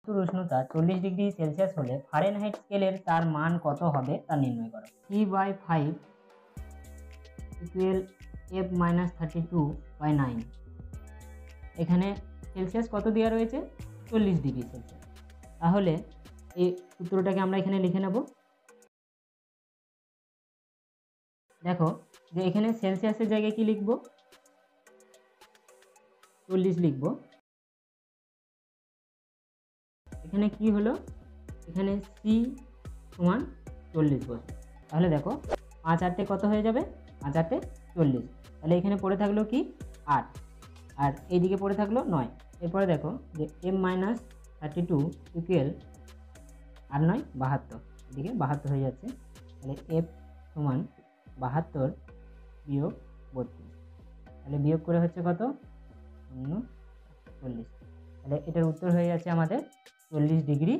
বস্তুর উষ্ণতা 40 degree Celsius হলে ফারেনহাইট স্কেলের তার মান কত হবে তা নির্ণয় করো। 3/5 ইকুয়াল f-32/9। এখানে সেলসিয়াস কত দেওয়া রয়েছে? 40 ডিগ্রি সেলসিয়াস। তাহলে এই সূত্রটাকে আমরা এখানে লিখে নেব। দেখো যে এখানে সেলসিয়াসের জায়গায় কি লিখব? 40 লিখব। এখানে কি হলো? এখানে সি সমান 40 বসবে। তাহলে দেখো 5 8 কত হয়ে যাবে? 5 8 40। তাহলে এখানে পড়ে থাকলো কি 8, আর এইদিকে পড়ে থাকলো 9। এরপরে দেখো যে m-32 ইকুয়াল 8 9 72, এদিকে 72 হয়ে যাচ্ছে। তাহলে f সমান 72 বিয়োগ 32। তাহলে বিয়োগ করে হচ্ছে কত? 40। তাহলে এটার উত্তর হয়ে যাচ্ছে আমাদের 40 ডিগ্রি